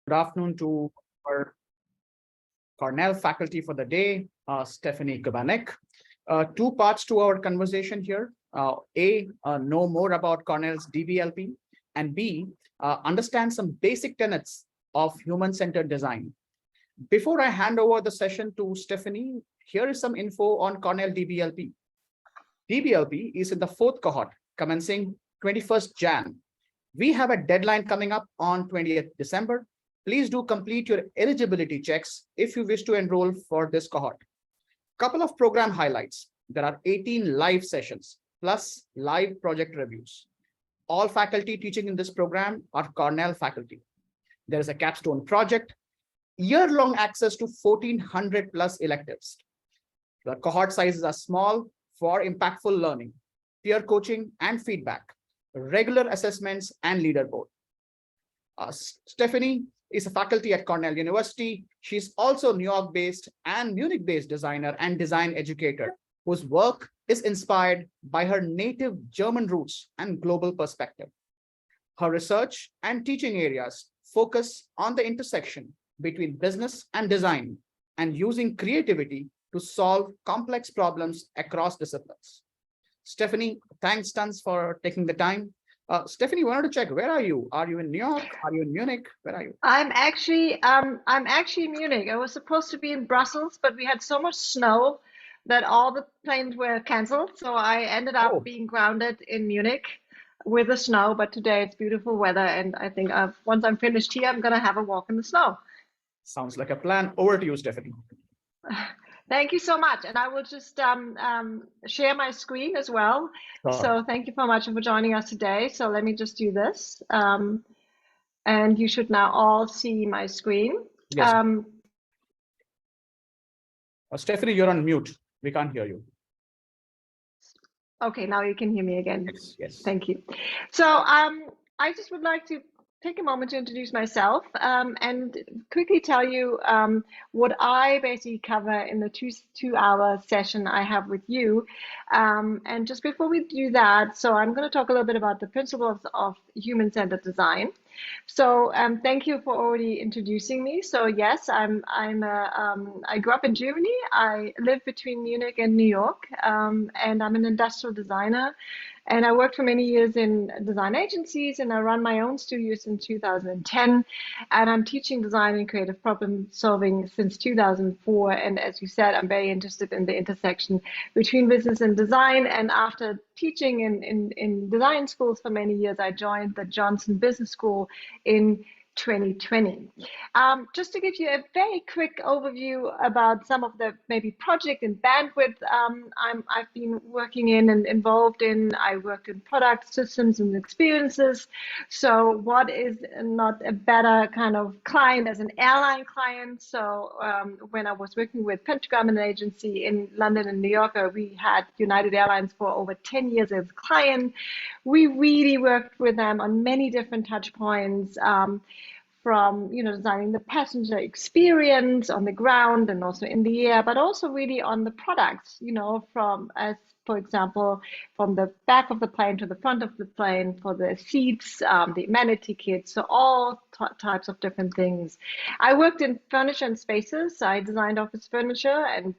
Good afternoon to our Cornell faculty for the day, Stefanie Kubanek. Two parts to our conversation here. Know more about Cornell's DBLP, and B, understand some basic tenets of human-centered design. Before I hand over the session to Stefanie, here is some info on Cornell DBLP. DBLP is in the 4th cohort, commencing 21st Jan. We have a deadline coming up on 20th December. Please do complete your eligibility checks if you wish to enroll for this cohort. Couple of program highlights. There are 18 live sessions plus live project reviews. All faculty teaching in this program are Cornell faculty. There is a capstone project, year-long access to 1400 plus electives. The cohort sizes are small for impactful learning, peer coaching and feedback, regular assessments and leaderboard. Stefanie is a faculty at Cornell University. She's also New York-based and Munich-based designer and design educator whose work is inspired by her native German roots and global perspective. Her research and teaching areas focus on the intersection between business and design and using creativity to solve complex problems across disciplines. Stefanie, thanks tons for taking the time. Stefanie, wanted to check, where are you? Are you in New York? Are you in Munich? Where are you? I'm actually in Munich. I was supposed to be in Brussels, but we had so much snow that all the planes were canceled. So I ended up being grounded in Munich with the snow. But today it's beautiful weather, and I think once I'm finished here, I'm gonna have a walk in the snow. Sounds like a plan. Over to you, Stefanie. Thank you so much. And I will just share my screen as well. Sure. So thank you so much for joining us today. So let me just do this. And you should now all see my screen. Yes. Stefanie, you're on mute. We can't hear you. Okay, now you can hear me again. Yes. Thank you. So I just would like to take a moment to introduce myself and quickly tell you what I basically cover in the two-hour session I have with you. And just before we do that, so I'm going to talk a little bit about the principles of human-centered design. So thank you for already introducing me. So yes, I grew up in Germany. I live between Munich and New York, and I'm an industrial designer. And I worked for many years in design agencies, and I run my own studio since 2010. And I'm teaching design and creative problem solving since 2004. And as you said, I'm very interested in the intersection between business and design. And after teaching in design schools for many years, I joined the Johnson Business School in 2020. Just to give you a very quick overview about some of the maybe project and bandwidth I've been working in and involved in. I work in product systems and experiences. So what is not a better kind of client as an airline client? So when I was working with Pentagram, an agency in London and New York, we had United Airlines for over 10 years as a client. We really worked with them on many different touch points. From designing the passenger experience on the ground and also in the air, but also really on the products, from as for example, from the back of the plane to the front of the plane for the seats, the amenity kits, so all types of different things. I worked in furniture and spaces. I designed office furniture, and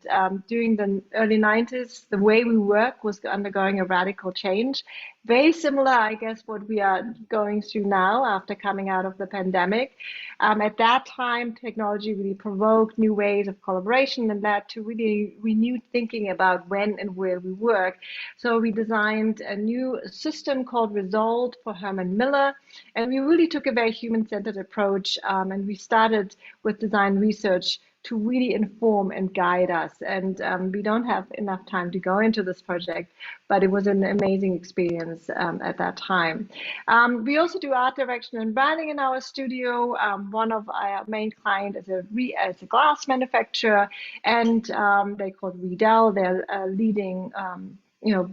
during the early 90s, the way we work was undergoing a radical change. Very similar, I guess, what we are going through now after coming out of the pandemic. At that time, technology really provoked new ways of collaboration and led to really renewed thinking about when and where we work. So we designed a new system called Resolve for Herman Miller, and we really took a very human-centered approach, and we started with design research to really inform and guide us. And we don't have enough time to go into this project, but it was an amazing experience at that time. We also do art direction and branding in our studio. One of our main clients is a glass manufacturer, and they called Riedel. They're a leading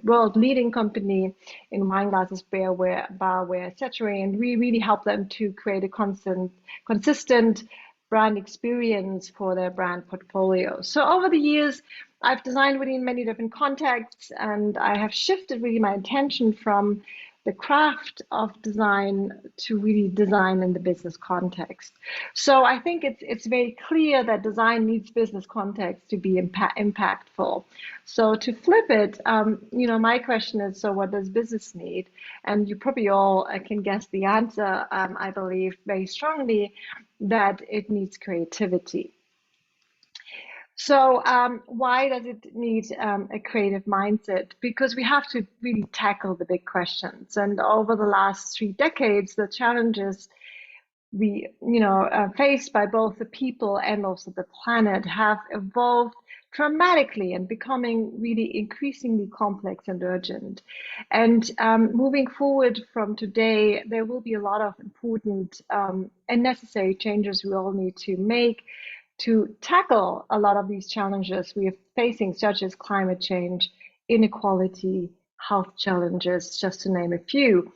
world leading company in wine glasses, barware, etc. And we really help them to create a consistent brand experience for their brand portfolio. So over the years, I've designed really in many different contexts, and I have shifted really my attention from the craft of design to really design in the business context. So I think it's very clear that design needs business context to be impactful. So to flip it, my question is, so what does business need? And you probably all can guess the answer. I believe very strongly that it needs creativity. So why does it need a creative mindset? Because we have to really tackle the big questions. And over the last 3 decades, the challenges we faced by both the people and also the planet have evolved dramatically and becoming really increasingly complex and urgent. And moving forward from today, there will be a lot of important and necessary changes we all need to make to tackle a lot of these challenges we are facing, such as climate change, inequality, health challenges, just to name a few.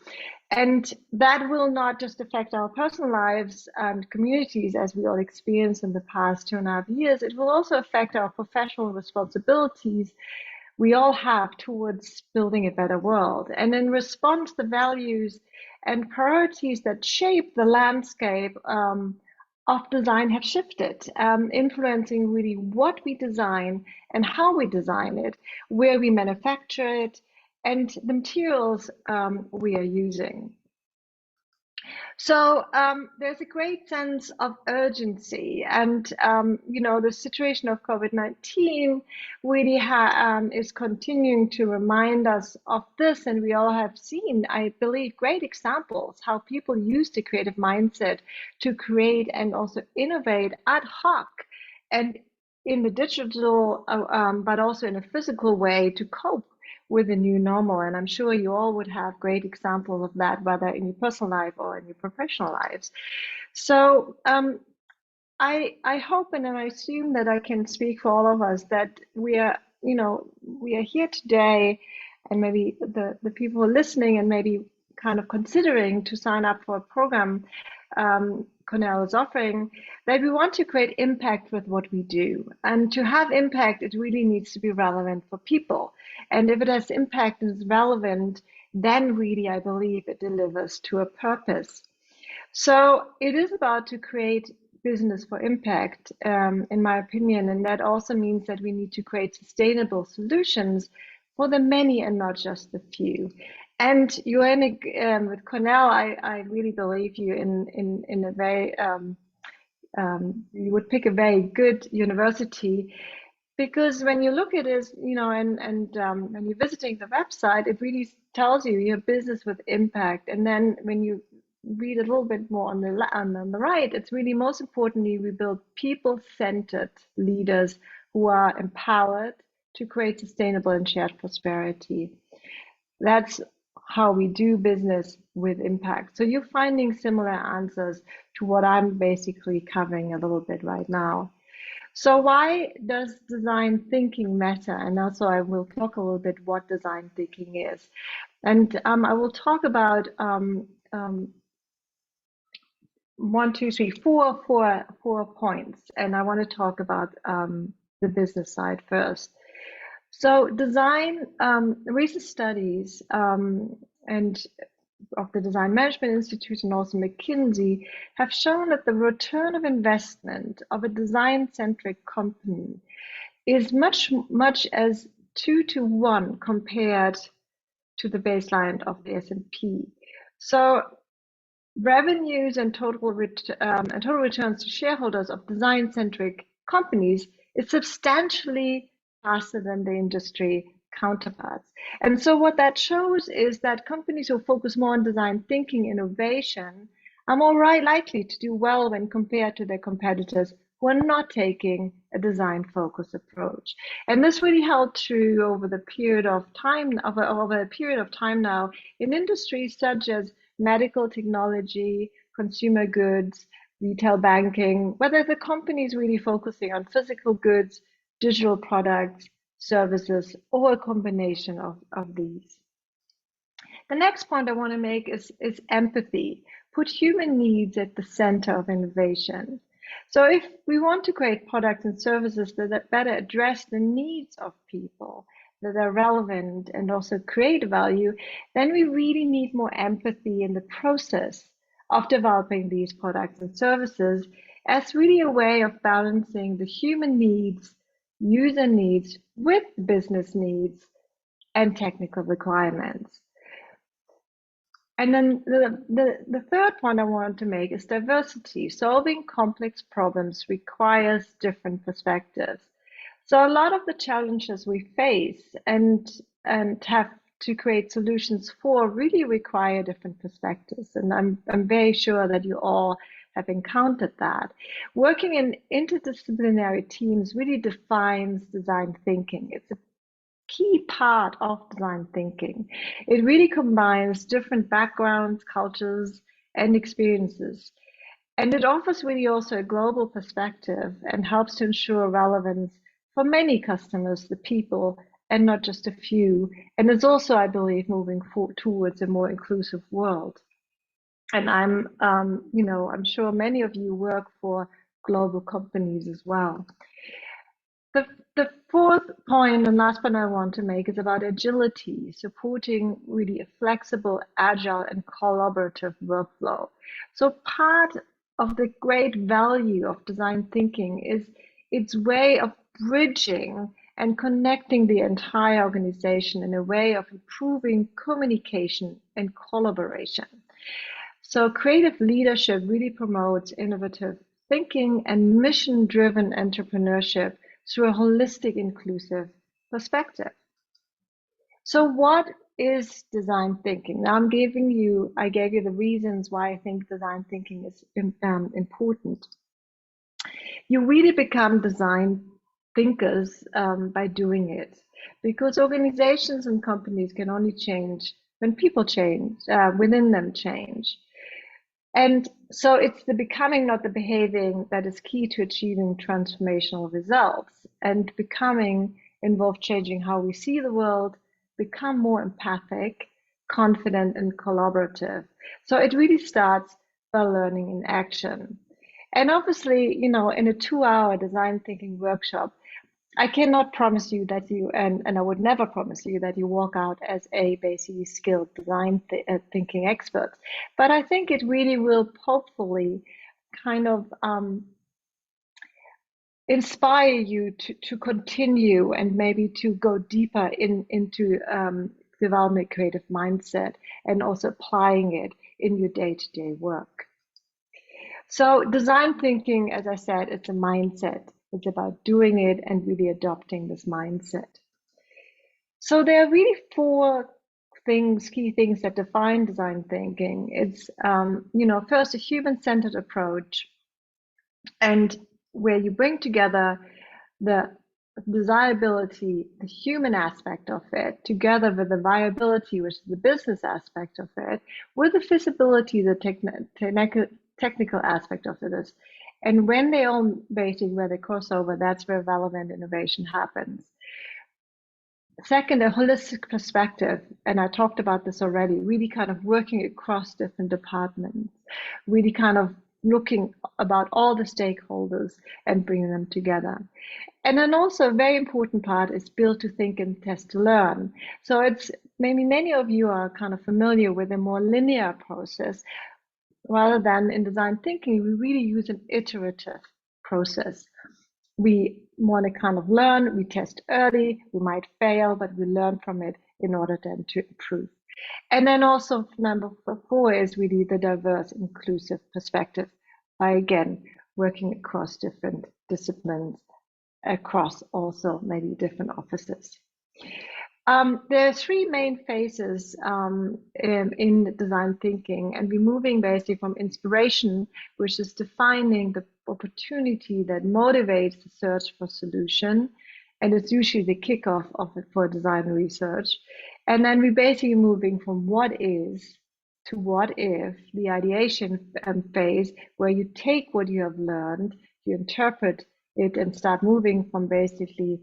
And that will not just affect our personal lives and communities as we all experienced in the past 2.5 years, it will also affect our professional responsibilities we all have towards building a better world. And in response, the values and priorities that shape the landscape of design have shifted, influencing really what we design and how we design it, where we manufacture it, and the materials we are using. So there's a great sense of urgency, and the situation of COVID-19 really is continuing to remind us of this, and we all have seen, I believe, great examples how people use the creative mindset to create and also innovate ad hoc and in the digital, but also in a physical way to cope with the new normal. And I'm sure you all would have great examples of that, whether in your personal life or in your professional lives. So I hope and I assume that I can speak for all of us that we are here today, and maybe the people who are listening and maybe kind of considering to sign up for a program Cornell is offering, that we want to create impact with what we do. And to have impact, it really needs to be relevant for people. And if it has impact and is relevant, then really, I believe it delivers to a purpose. So it is about to create business for impact, in my opinion. And that also means that we need to create sustainable solutions for the many and not just the few. And with Cornell, I really believe you in a very, you would pick a very good university, because when you look at it, and when you're visiting the website, it really tells you your business with impact. And then when you read a little bit more on the right, it's really most importantly, we build people-centered leaders who are empowered to create sustainable and shared prosperity. That's how we do business with impact. So you're finding similar answers to what I'm basically covering a little bit right now. So why does design thinking matter? And also I will talk a little bit what design thinking is. And I will talk about 4 points. And I want to talk about the business side first. So design, recent studies and of the Design Management Institute and also McKinsey have shown that the return of investment of a design-centric company is much as 2 to 1 compared to the baseline of the S&P. So revenues and total returns to shareholders of design-centric companies is substantially faster than the industry counterparts. And so what that shows is that companies who focus more on design thinking innovation are more likely to do well when compared to their competitors who are not taking a design focused approach. And this really held true over a period of time now in industries such as medical technology, consumer goods, retail banking, whether the company is really focusing on physical goods, digital products, services, or a combination of these. The next point I want to make is empathy. Put human needs at the center of innovation. So if we want to create products and services that better address the needs of people, that are relevant and also create value, then we really need more empathy in the process of developing these products and services as really a way of balancing the human needs, user needs with business needs and technical requirements. And then the third point I want to make is diversity. Solving complex problems requires different perspectives. So a lot of the challenges we face and have to create solutions for really require different perspectives. And I'm very sure that you all have encountered that. Working in interdisciplinary teams really defines design thinking. It's a key part of design thinking. It really combines different backgrounds, cultures, and experiences. And it offers really also a global perspective and helps to ensure relevance for many customers, the people, and not just a few. And it's also, I believe, moving towards a more inclusive world. And I'm sure many of you work for global companies as well. The fourth point and last point I want to make is about agility, supporting really a flexible, agile, and collaborative workflow. So part of the great value of design thinking is its way of bridging and connecting the entire organization in a way of improving communication and collaboration. So creative leadership really promotes innovative thinking and mission-driven entrepreneurship through a holistic, inclusive perspective. So what is design thinking? Now I gave you the reasons why I think design thinking is important. You really become design thinkers by doing it, because organizations and companies can only change when people change, within them change. And so it's the becoming, not the behaving, that is key to achieving transformational results. And becoming involves changing how we see the world, become more empathic, confident, and collaborative. So it really starts by learning in action. And obviously, in a 2-hour design thinking workshop, I cannot promise you that and I would never promise you that you walk out as a basically skilled design thinking expert. But I think it really will hopefully kind of inspire you to continue and maybe to go deeper into developing a creative mindset and also applying it in your day-to-day work. So design thinking, as I said, it's a mindset. It's about doing it and really adopting this mindset. So there are really 4 key things that define design thinking. It's, first, a human-centered approach, and where you bring together the desirability, the human aspect of it, together with the viability, which is the business aspect of it, with the feasibility, the technical aspect of it is. And when they all basically, where they cross over, that's where relevant innovation happens. Second, a holistic perspective, and I talked about this already, really kind of working across different departments, really kind of looking about all the stakeholders and bringing them together. And then also a very important part is build to think and test to learn. So it's maybe many of you are kind of familiar with a more linear process. Rather than in design thinking, we really use an iterative process. We want to kind of learn, we test early, we might fail, but we learn from it in order then to improve. And then also number 4 is really the diverse, inclusive perspective by, again, working across different disciplines, across also maybe different offices. There are 3 main phases in design thinking, and we're moving basically from inspiration, which is defining the opportunity that motivates the search for solution, and it's usually the kickoff of it for design research. And then we're basically moving from what is to what if, the ideation phase, where you take what you have learned, you interpret it, and start moving from basically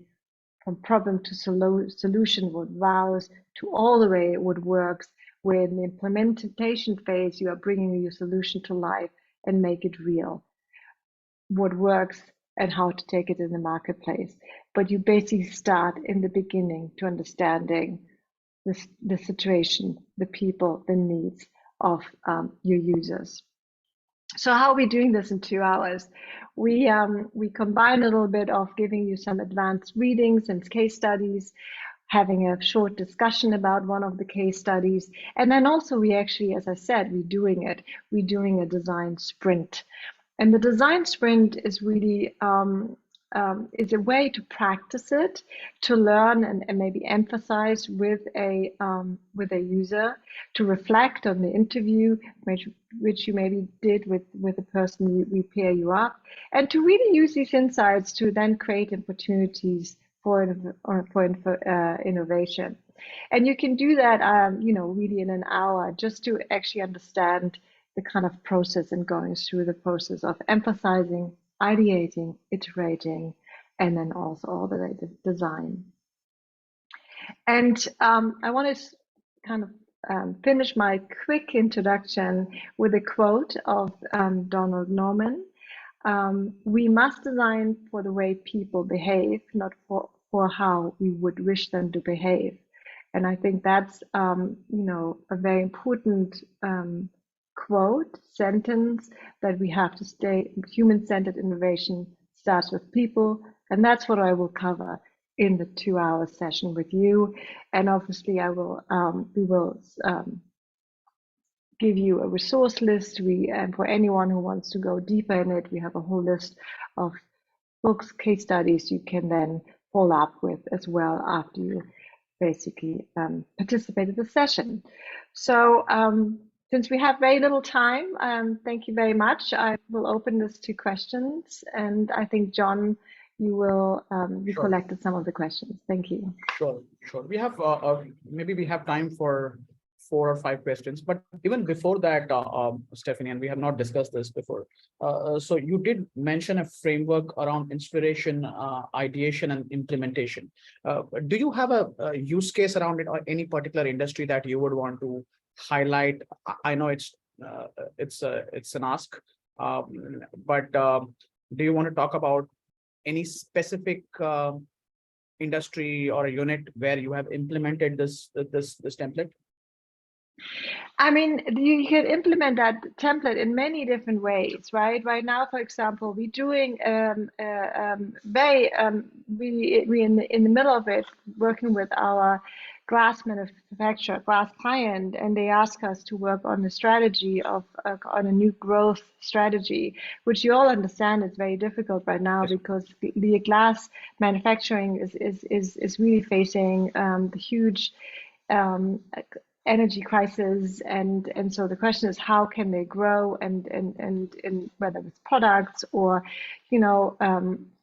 from problem to solution, what vows, to all the way what works, where in the implementation phase, you are bringing your solution to life and make it real. What works and how to take it in the marketplace. But you basically start in the beginning to understanding the situation, the people, the needs of your users. So how are we doing this in 2 hours? We combine a little bit of giving you some advanced readings and case studies, having a short discussion about one of the case studies. And then also we actually, as I said, we're doing a design sprint. And the design sprint is really is a way to practice it, to learn and maybe emphasize with a user, to reflect on the interview, which you maybe did with the person we pair you up, and to really use these insights to then create opportunities for innovation. And you can do that, really in an hour, just to actually understand the kind of process and going through the process of emphasizing, ideating, iterating, and then also all the way to design. And I want to kind of finish my quick introduction with a quote of Donald Norman. We must design for the way people behave, not for how we would wish them to behave. And I think that's, a very important quote, sentence, that we have to stay. Human-centered innovation starts with people, and that's what I will cover in the 2-hour session with you. And obviously, we will give you a resource list. And for anyone who wants to go deeper in it, we have a whole list of books, case studies you can then follow up with as well after you basically participate in the session. So since we have very little time, thank you very much. I will open this to questions, and I think, John, you will you Sure. collected some of the questions. Thank you. Sure. We have maybe we have time for 4 or 5 questions, but even before that, Stefanie, and we have not discussed this before. So you did mention a framework around inspiration, ideation, and implementation. Do you have a use case around it, or any particular industry that you would want to highlight? I know it's an ask, but do you want to talk about any specific industry or a unit where you have implemented this template? I mean, you can implement that template in many different ways, right? Right now, for example, we're doing we in the middle of it, working with our glass manufacturer, glass client, and they ask us to work on the strategy of on a new growth strategy, which you all understand is very difficult right now, because the glass manufacturing is really facing the huge energy crisis, and so the question is, how can they grow, and whether it's products or,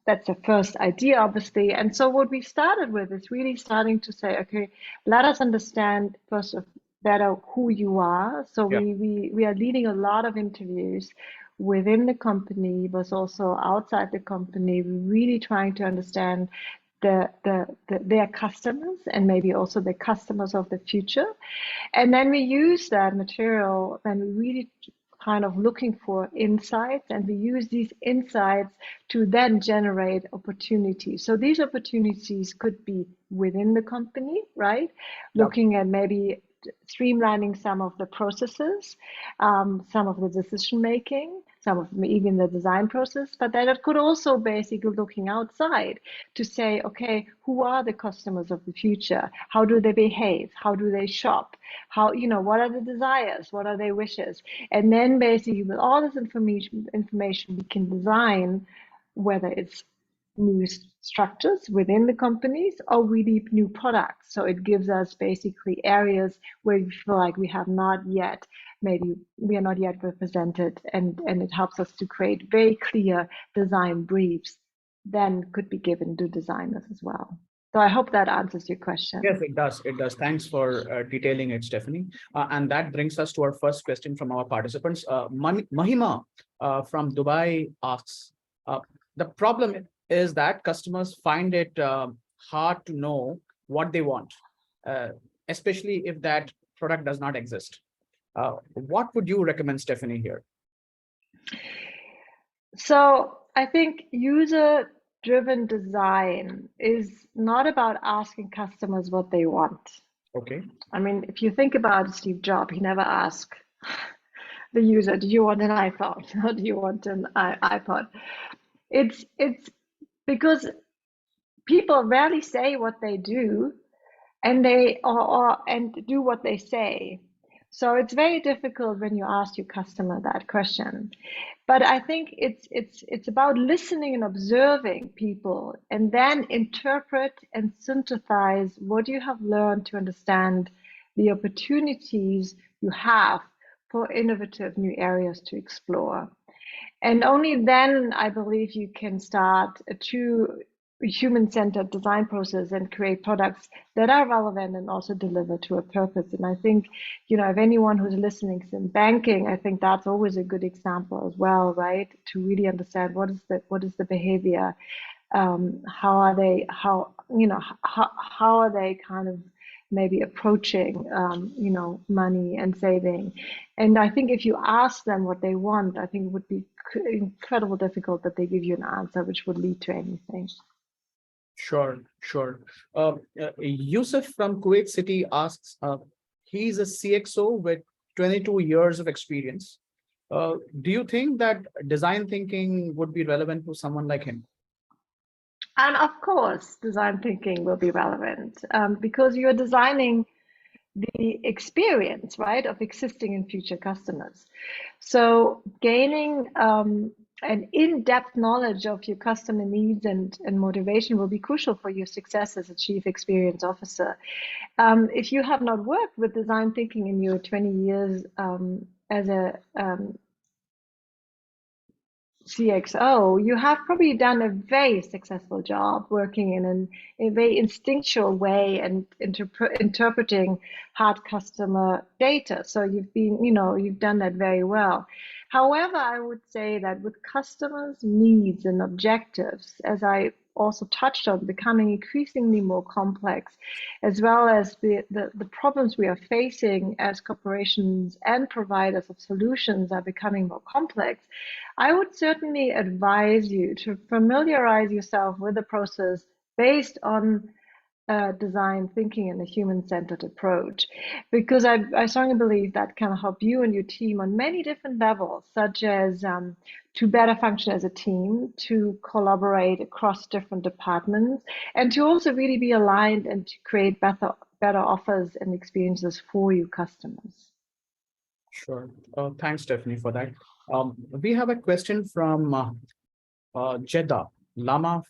that's the first idea, obviously. And so what we started with is really starting to say, okay, let us understand first of better who you are. So we are leading a lot of interviews within the company, but also outside the company. We're really trying to understand their customers, and maybe also the customers of the future. And then we use that material, and we really kind of looking for insights, and we use these insights to then generate opportunities. So these opportunities could be within the company, right? Looking at maybe streamlining some of the processes, some of the decision making, some of them even the design process, but then it could also basically looking outside to say, okay, who are the customers of the future? How do they behave? How do they shop? How, what are the desires? What are their wishes? And then basically with all this information we can design, whether it's new structures within the companies or really new products. So it gives us basically areas where we feel like we have not yet, maybe we are not yet represented, and it helps us to create very clear design briefs then could be given to designers as well. So I hope that answers your question. Yes, it does. It does. Thanks for detailing it, Stefanie. And that brings us to our first question from our participants. Mahima from Dubai asks, the problem is that customers find it hard to know what they want, especially if that product does not exist. What would you recommend, Stefanie, here? So I think user-driven design is not about asking customers what they want. Okay. I mean, if you think about Steve Jobs, he never asked the user, do you want an iPhone or do you want an iPod? It's because people rarely say what they do, and they and do what they say. So it's very difficult when you ask your customer that question. But I think it's about listening and observing people, and then interpret and synthesize what you have learned to understand the opportunities you have for innovative new areas to explore. And only then, I believe, you can start a true human-centered design process and create products that are relevant and also deliver to a purpose. And I think, if anyone who's listening is in banking, I think that's always a good example as well, right? To really understand what is the behavior, how are they, how are they kind of maybe approaching, money and saving. And I think if you ask them what they want, I think it would be incredibly difficult that they give you an answer which would lead to anything. Sure, sure. Yusuf from Kuwait City asks, he's a CXO with 22 years of experience. Do you think that design thinking would be relevant to someone like him? And of course, design thinking will be relevant because you're designing the experience, right, of existing and future customers. So gaining an in-depth knowledge of your customer needs and motivation will be crucial for your success as a chief experience officer. If you have not worked with design thinking in your 20 years as a CXO, you have probably done a very successful job working in a very instinctual way and interpreting hard customer data. So you've done that very well. However, I would say that with customers' needs and objectives, as I also touched on, becoming increasingly more complex, as well as the problems we are facing as corporations and providers of solutions are becoming more complex, I would certainly advise you to familiarize yourself with the process based on design thinking and a human-centered approach, because I strongly believe that can help you and your team on many different levels, such as to better function as a team, to collaborate across different departments, and to also really be aligned and to create better offers and experiences for your customers. Sure. Thanks, Stephanie, for that. We have a question from Jeddah. Lama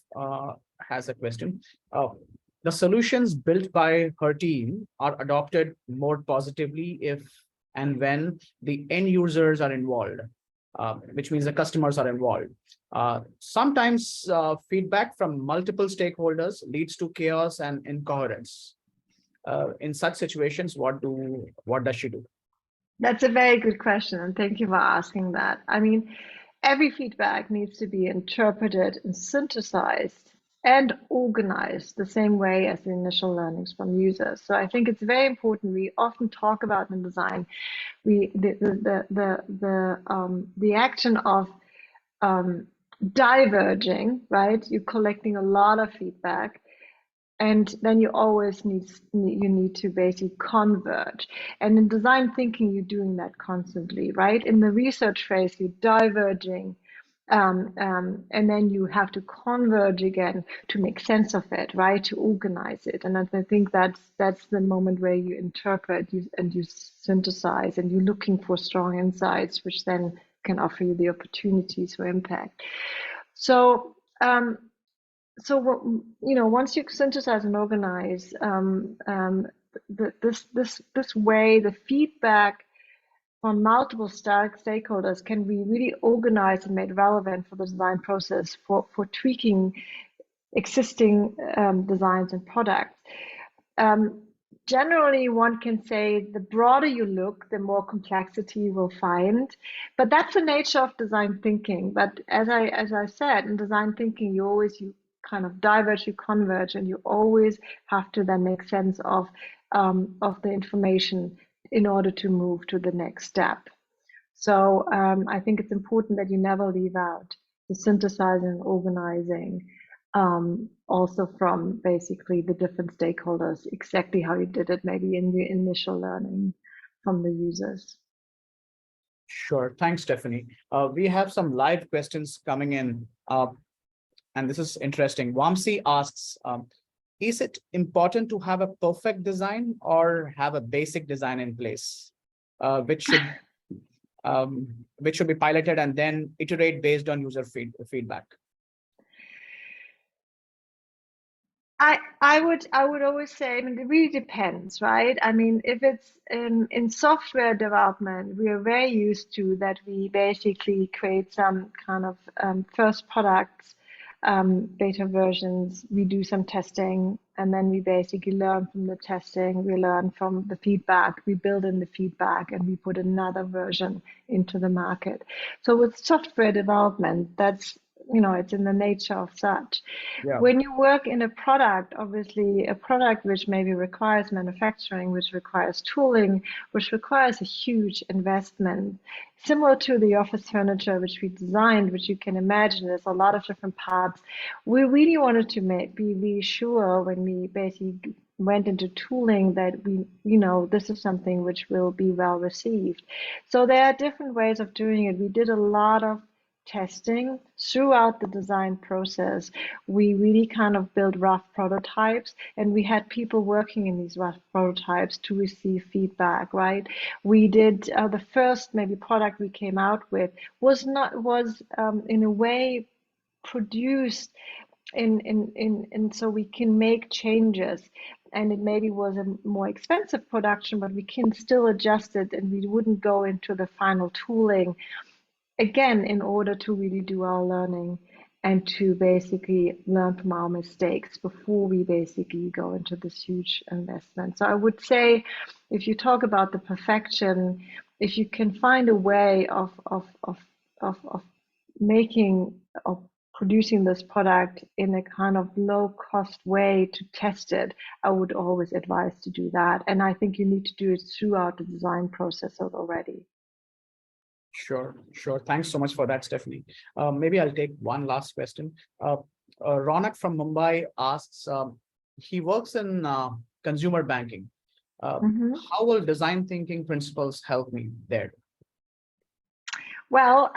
has a question. The solutions built by her team are adopted more positively if and when the end users are involved, which means the customers are involved. Sometimes feedback from multiple stakeholders leads to chaos and incoherence. In such situations, what does she do? That's a very good question, and thank you for asking that. I mean, every feedback needs to be interpreted and synthesized and organized the same way as the initial learnings from users. So I think it's very important. We often talk about in design, the action of diverging, right? You're collecting a lot of feedback, and then you always need to basically converge. And in design thinking, you're doing that constantly, right? In the research phase, you're diverging, and then you have to converge again to make sense of it, right? To organize it. And I think that's the moment where you interpret and you synthesize, and you're looking for strong insights, which then can offer you the opportunities for impact. So once you synthesize and organize, this way, the feedback from multiple stakeholders can be really organized and made relevant for the design process for tweaking existing designs and products. Generally, one can say the broader you look, the more complexity you will find. But that's the nature of design thinking. But as I said, in design thinking, you kind of diverge, you converge, and you always have to then make sense of the information in order to move to the next step. So I think it's important that you never leave out the synthesizing and organizing, also from basically the different stakeholders, exactly how you did it, maybe in the initial learning from the users. Sure. Thanks, Stephanie. We have some live questions coming in, and this is interesting. Wamsi asks, is it important to have a perfect design or have a basic design in place, which should be piloted and then iterate based on user feedback? I would always say, I mean, it really depends, right? I mean, if it's in software development, we are very used to that we basically create some kind of first products, beta versions, we do some testing, and then we basically learn from the testing, we learn from the feedback, we build in the feedback, and we put another version into the market. So with software development, that's, you know, it's in the nature of such. Yeah. When you work in a product, obviously a product which maybe requires manufacturing, which requires tooling, which requires a huge investment, similar to the office furniture which we designed, which you can imagine there's a lot of different parts. We really wanted to be really sure when we basically went into tooling that we, you know, this is something which will be well received. So there are different ways of doing it. We did a lot of testing throughout the design process. We really kind of built rough prototypes, and we had people working in these rough prototypes to receive feedback, right? We did the first maybe product we came out with was in a way produced in so we can make changes, and it maybe was a more expensive production, but we can still adjust it, and we wouldn't go into the final tooling again in order to really do our learning and to basically learn from our mistakes before we basically go into this huge investment. So I would say, if you talk about the perfection, if you can find a way of making or producing this product in a kind of low cost way to test it, I would always advise to do that. And I think you need to do it throughout the design process already. Sure. Thanks so much for that, Stephanie. Maybe I'll take one last question. Ronak from Mumbai asks, he works in consumer banking. How will design thinking principles help me there? Well,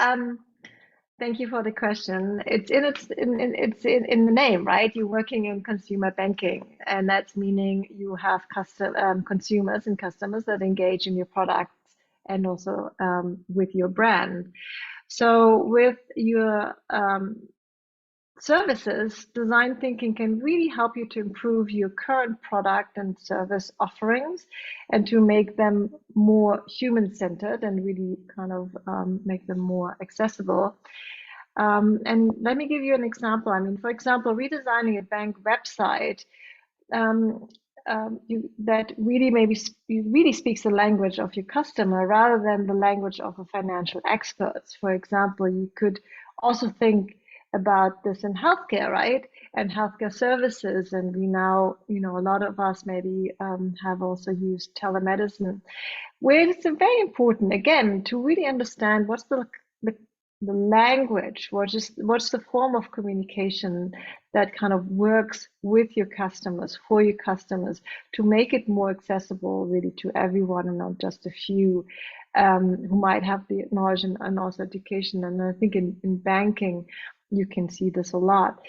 thank you for the question. It's in the name, right? You're working in consumer banking, and that's meaning you have consumers and customers that engage in your products and also with your brand. So with your services, design thinking can really help you to improve your current product and service offerings and to make them more human-centered and really kind of make them more accessible. And let me give you an example. I mean, for example, redesigning a bank website that really really speaks the language of your customer rather than the language of a financial expert. For example, you could also think about this in healthcare, right? And healthcare services. And we now, you know, a lot of us maybe have also used telemedicine, where it's very important, again, to really understand what's the language, what's the form of communication that kind of works with your customers, for your customers, to make it more accessible really to everyone and not just a few who might have the knowledge and also education. And I think in banking, you can see this a lot.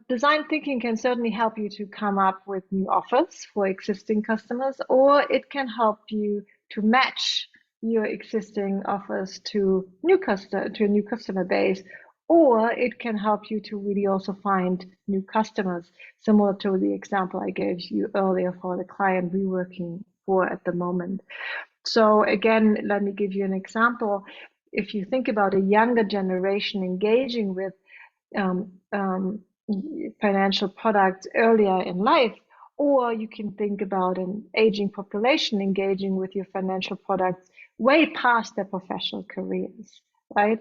Design thinking can certainly help you to come up with new offers for existing customers, or it can help you to match your existing offers to a new customer base, or it can help you to really also find new customers, similar to the example I gave you earlier for the client we're working for at the moment. So again, let me give you an example. If you think about a younger generation engaging with financial products earlier in life, or you can think about an aging population engaging with your financial products way past their professional careers, right?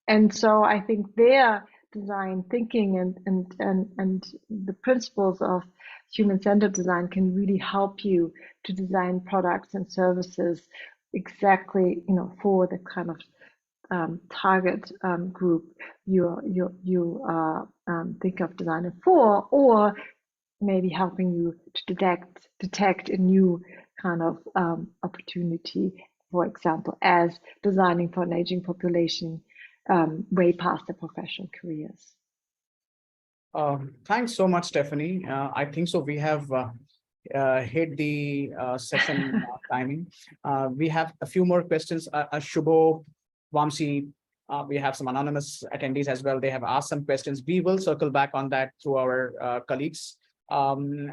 And so I think their design thinking and the principles of human-centered design can really help you to design products and services exactly, you know, for the kind of target group you think of designing for, or maybe helping you to detect a new kind of opportunity, for example, as designing for an aging population way past their professional careers. Thanks so much, Stephanie. I think so. We have hit the session timing. We have a few more questions. Shubho, Vamsi, we have some anonymous attendees as well. They have asked some questions. We will circle back on that through our colleagues, and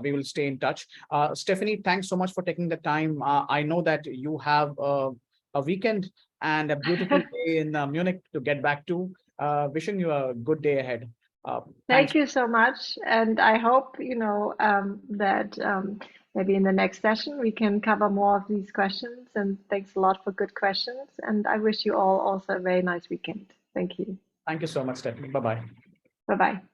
we will stay in touch. Stephanie, thanks so much for taking the time. I know that you have a weekend and a beautiful day in Munich to get back to. Wishing you a good day ahead. Thank you so much, and I hope that maybe in the next session we can cover more of these questions. And thanks a lot for good questions. And I wish you all also a very nice weekend. Thank you. Thank you so much, Stephanie. Bye-bye. Bye-bye.